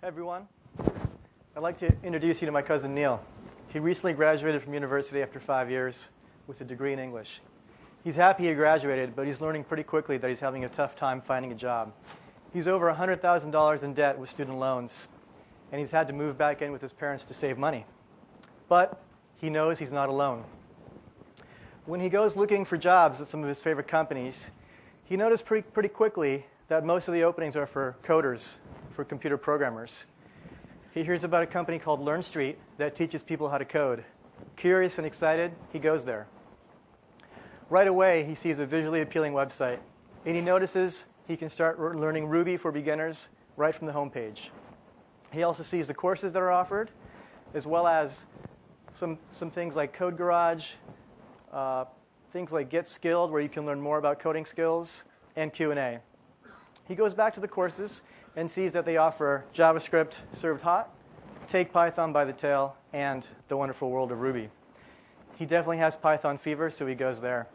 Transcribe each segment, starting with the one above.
Hi, everyone. I'd like to introduce you to my cousin Neil. He recently graduated from university after 5 years with a degree in English. He's happy he graduated, but he's learning pretty quickly that he's having a tough time finding a job. He's over $100,000 in debt with student loans, and he's had to move back in with his parents to save money. But he knows he's not alone. When he goes looking for jobs at some of his favorite companies, he noticed pretty quickly that most of the openings are for coders, for computer programmers. He hears about a company called LearnStreet that teaches people how to code. Curious and excited, he goes there. Right away, he sees a visually appealing website, and he notices he can start learning Ruby for beginners right from the homepage. He also sees the courses that are offered, as well as some things like Code Garage, things like Get Skilled, where you can learn more about coding skills, and Q&A. He goes back to the courses and sees that they offer JavaScript served hot, Take Python by the tail, and the wonderful world of Ruby. He definitely has Python fever, so he goes there.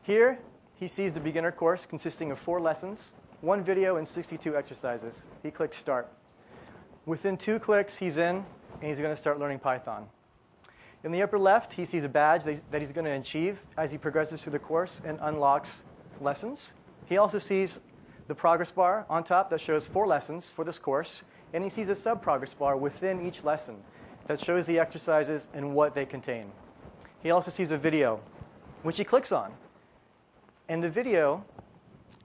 Here, he sees the beginner course consisting of 4 lessons, 1 video, and 62 exercises. He clicks Start. Within 2 clicks, he's in, and he's going to start learning Python. In the upper left, he sees a badge that he's going to achieve as he progresses through the course and unlocks lessons. He also sees the progress bar on top that shows 4 lessons for this course, and he sees a sub-progress bar within each lesson that shows the exercises and what they contain. He also sees a video, which he clicks on. And the video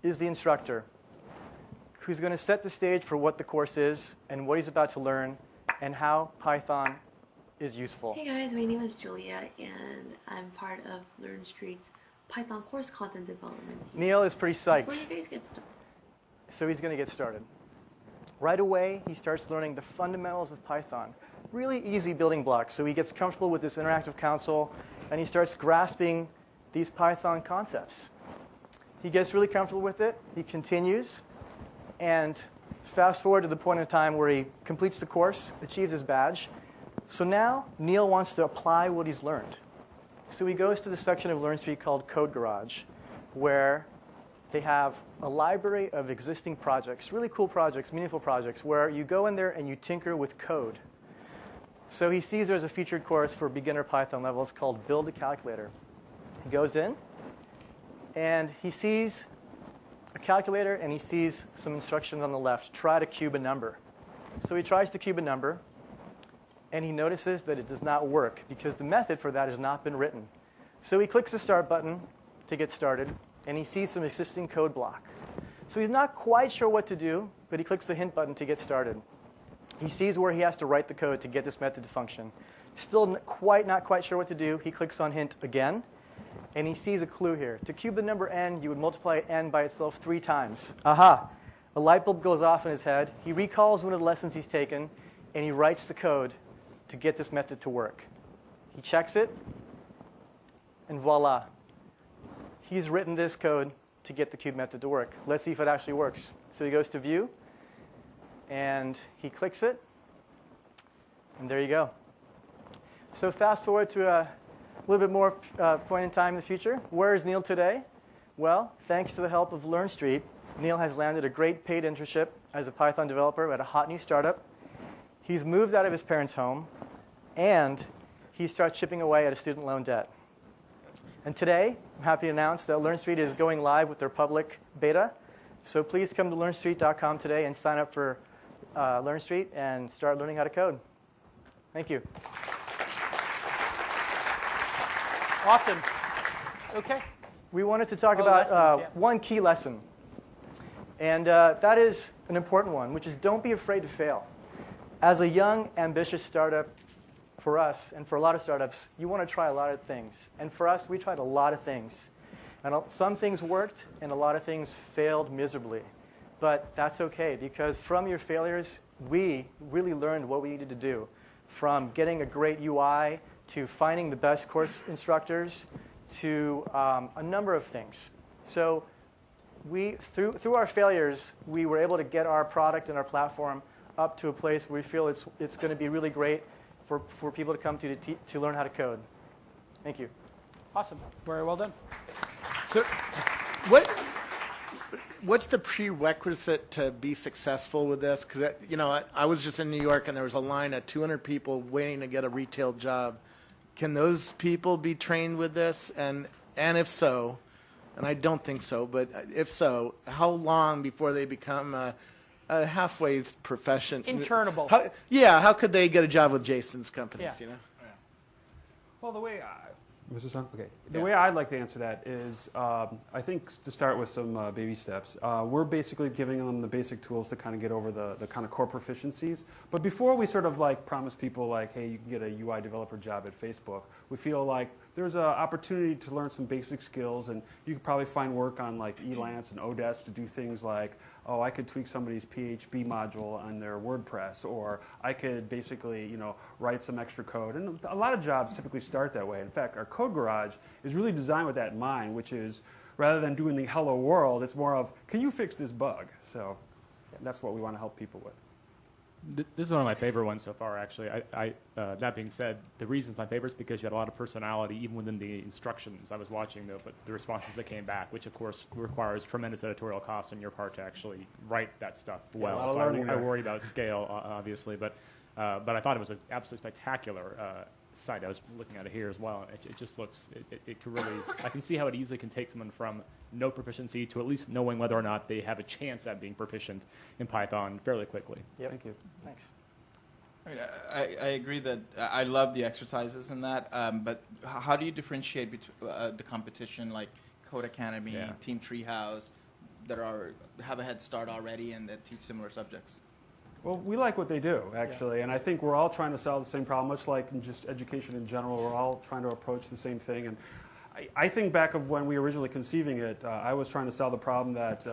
is the instructor, who's going to set the stage for what the course is and what he's about to learn and how Python is useful. Hey guys, my name is Julia, and I'm part of LearnStreet's Python course content development team. Neil is pretty psyched. Before you guys get started. So he's going to get started. Right away, he starts learning the fundamentals of Python. Really easy building blocks. So he gets comfortable with this interactive console, and he starts grasping these Python concepts. He gets really comfortable with it. He continues. And fast forward to the point in time where he completes the course, achieves his badge. So now, Neil wants to apply what he's learned. So he goes to the section of LearnStreet called Code Garage, where they have a library of existing projects, really cool projects, meaningful projects, where you go in there and you tinker with code. So he sees there's a featured course for beginner Python levels called Build a Calculator. He goes in, and he sees a calculator, and he sees some instructions on the left. Try to cube a number. So he tries to cube a number, and he notices that it does not work because the method for that has not been written. So he clicks the Start button to get started, and he sees some existing code block. So he's not quite sure what to do, but he clicks the Hint button to get started. He sees where he has to write the code to get this method to function. Still not quite sure what to do. He clicks on Hint again, and he sees a clue here. To cube the number n, you would multiply n by itself 3 times. Aha! A light bulb goes off in his head. He recalls one of the lessons he's taken, and he writes the code to get this method to work. He checks it, and voila. He's written this code to get the cube method to work. Let's see if it actually works. So he goes to View, and he clicks it, and there you go. So fast forward to a little bit more point in time in the future. Where is Neil today? Well, thanks to the help of LearnStreet, Neil has landed a great paid internship as a Python developer at a hot new startup. He's moved out of his parents' home, and he starts chipping away at a student loan debt. And today, I'm happy to announce that LearnStreet is going live with their public beta. So please come to LearnStreet.com today and sign up for LearnStreet and start learning how to code. Thank you. Awesome. OK. We wanted to talk about yeah. one key lesson. And that is an important one, which is don't be afraid to fail. As a young, ambitious startup, for us, and for a lot of startups, you want to try a lot of things. And for us, we tried a lot of things. And some things worked, and a lot of things failed miserably. But that's OK, because from your failures, we really learned what we needed to do, from getting a great UI to finding the best course instructors to a number of things. So through our failures, we were able to get our product and our platform up to a place where we feel it's going to be really great for people to come to learn how to code. Thank you. Awesome. Very well done. So what's the prerequisite to be successful with this? Because I was just in New York and there was a line of 200 people waiting to get a retail job. Can those people be trained with this? And if so, and I don't think so, but if so, how long before they become a halfway profession? Internable. How could they get a job with Jason's companies? Yeah. Well, the way was this on? Okay. The way I'd like to answer that is, I think to start with some baby steps. We're basically giving them the basic tools to kind of get over the kind of core proficiencies. But before we sort of like promise people like, hey, you can get a UI developer job at Facebook, we feel like there's an opportunity to learn some basic skills, and you could probably find work on like Elance and Odesk to do things like, oh, I could tweak somebody's PHP module on their WordPress, or I could basically, write some extra code. And a lot of jobs typically start that way. In fact, our Code Garage is really designed with that in mind, which is rather than doing the hello world, it's more of, can you fix this bug? So that's what we want to help people with. This is one of my favorite ones so far, actually. That being said, the reason it's my favorite is because you had a lot of personality even within the instructions. I was watching the responses that came back, which of course requires tremendous editorial cost on your part to actually write that stuff well. A lot of learning I worry about scale, obviously, but I thought it was an absolutely spectacular site. I was looking at it here as well. It just looks, it could really, I can see how it easily can take someone from no proficiency to at least knowing whether or not they have a chance at being proficient in Python fairly quickly. Yep. Thank you. Thanks. I mean, I agree that I love the exercises in that, but how do you differentiate between the competition like Code Academy, Team Treehouse, that have a head start already and that teach similar subjects? Well, we like what they do, actually, and I think we're all trying to solve the same problem, much like in just education in general. We're all trying to approach the same thing, and I think back of when we were originally conceiving it, I was trying to solve the problem that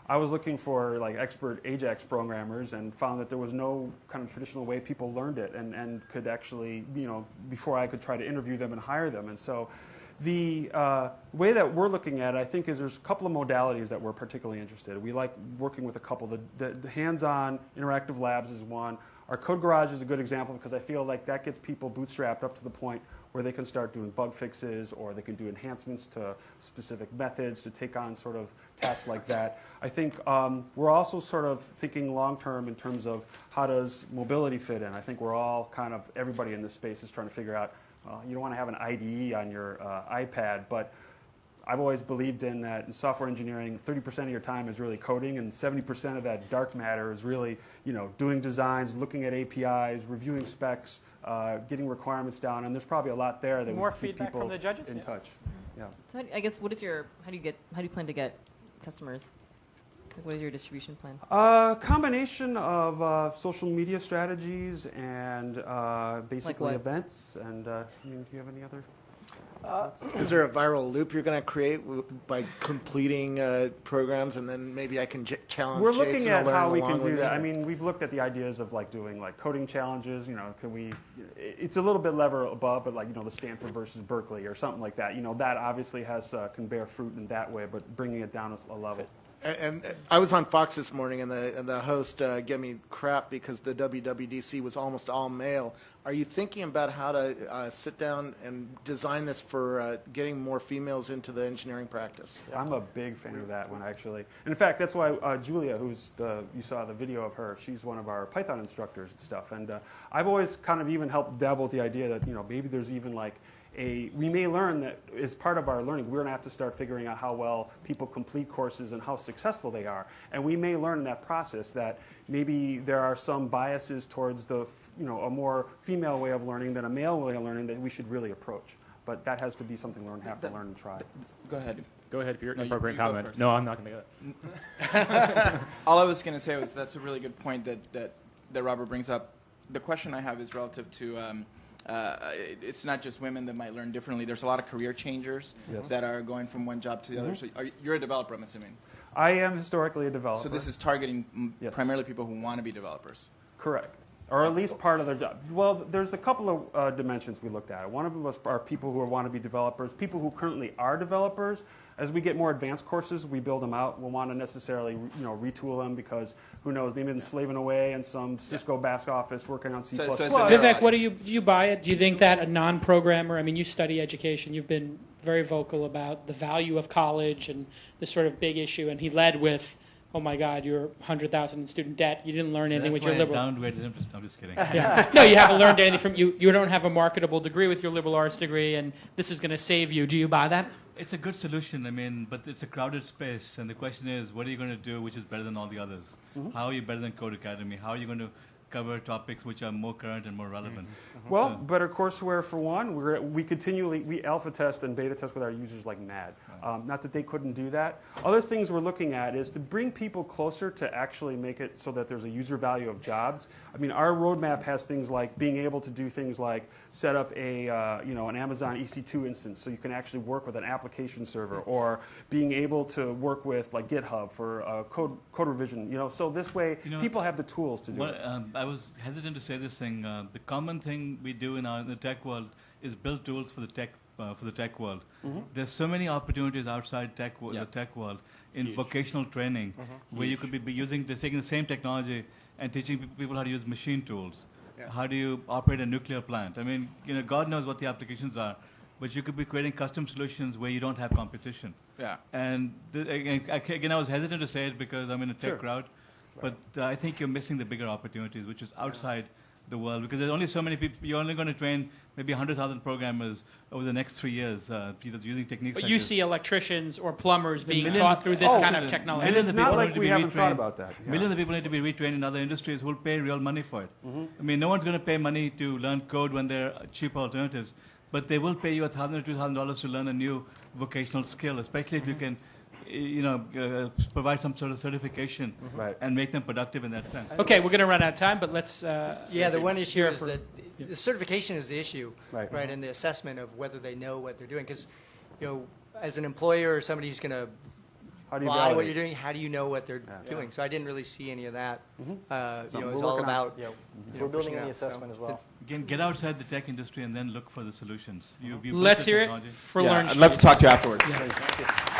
I was looking for like expert AJAX programmers and found that there was no kind of traditional way people learned it and could actually, before I could try to interview them and hire them. And so the way that we're looking at it, I think, is there's a couple of modalities that we're particularly interested in. We like working with a couple. The hands-on interactive labs is one. Our Code Garage is a good example because I feel like that gets people bootstrapped up to the point where they can start doing bug fixes or they can do enhancements to specific methods to take on sort of tasks like that. I think we're also sort of thinking long-term in terms of how does mobility fit in. I think we're all kind of, everybody in this space is trying to figure out, well, you don't want to have an IDE on your iPad, but I've always believed in that in software engineering, 30% of your time is really coding, and 70% of that dark matter is really, doing designs, looking at APIs, reviewing specs, getting requirements down, and there's probably a lot there that More would keep feedback people from the judges? in Yeah. touch. Yeah. So I guess how do you plan to get customers? Like, what is your distribution plan? Combination of social media strategies and basically what? events. And do you have any other? Is there a viral loop you're going to create by completing programs, and then maybe I can challenge We're Jason looking to at learn how we along can do with that. me? I mean, we've looked at the ideas of like doing like coding challenges. Can we? It's a little bit level above, but like the Stanford versus Berkeley or something like that. That obviously can bear fruit in that way, but bringing it down a level. And I was on Fox this morning, and the host gave me crap because the WWDC was almost all male. Are you thinking about how to sit down and design this for getting more females into the engineering practice? I'm a big fan of that one, actually. And in fact, that's why Julia, you saw the video of her, she's one of our Python instructors and stuff. And I've always kind of even helped dabble with the idea that, maybe there's even like we may learn that as part of our learning, we're going to have to start figuring out how well people complete courses and how successful they are. And we may learn in that process that maybe there are some biases towards a more female way of learning than a male way of learning that we should really approach. But that has to be something we have to learn and try. Go ahead. Go ahead for your No, appropriate you go comment. first. No, I'm not going to do that. All I was going to say was that's a really good point that Robert brings up. The question I have is relative to it's not just women that might learn differently. There's a lot of career changers that are going from one job to the other. So you're a developer, I'm assuming. I am historically a developer. So this is targeting primarily people who want to be developers. Correct. Or at least part of their job. Well, there's a couple of dimensions we looked at. One of them are people who want to be developers, people who currently are developers. As we get more advanced courses, we build them out. We'll want to necessarily, retool them because who knows? They've been slaving away in some Cisco back office working on C++. So Vivek, what do you buy it? Do you think that a non-programmer? I mean, you study education. You've been very vocal about the value of college and this sort of big issue, and he led with, "Oh my God, you're 100,000 in student debt. You didn't learn anything with your liberal." I'm just kidding. Yeah. No, you haven't learned anything from you. You don't have a marketable degree with your liberal arts degree, and this is going to save you. Do you buy that? It's a good solution, I mean, but it's a crowded space, and the question is, what are you going to do which is better than all the others? How are you better than Code Academy? How are you going to cover topics which are more current and more relevant? Well, better courseware for one. We alpha test and beta test with our users like mad. Not that they couldn't do that. Other things we're looking at is to bring people closer to actually make it so that there's a user value of jobs. I mean, our roadmap has things like being able to do things like set up an Amazon EC2 instance so you can actually work with an application server, or being able to work with like GitHub for code revision. So this way people have the tools to do it. I was hesitant to say this thing. The common thing we do in the tech world is build tools for the tech world. There's so many opportunities outside the tech world in vocational training, where you could be taking the same technology and teaching people how to use machine tools. Yeah. How do you operate a nuclear plant? I mean, God knows what the applications are, but you could be creating custom solutions where you don't have competition. Yeah. And again, I was hesitant to say it because I'm in a tech crowd. But I think you're missing the bigger opportunities, which is outside the world, because there's only so many people. You're only going to train maybe 100,000 programmers over the next 3 years using techniques. But like you this. see electricians or plumbers being taught through this kind of technology. And it's not like we haven't thought about that. Yeah. Millions of people need to be retrained in other industries who will pay real money for it. I mean, no one's going to pay money to learn code when there are cheap alternatives, but they will pay you $1,000 or $2,000 to learn a new vocational skill, especially if you can provide some sort of certification and make them productive in that sense. Okay, we're going to run out of time, but let's... the one issue is that the certification is the issue, right, and the assessment of whether they know what they're doing. Because, as an employer or somebody who's going to buy what you're doing, how do you know what they're doing? So I didn't really see any of that. It's all about... we're building the assessment as well. Again, get outside the tech industry and then look for the solutions. Let's hear it for LearnStreet. I'd love to talk to you afterwards. Yeah.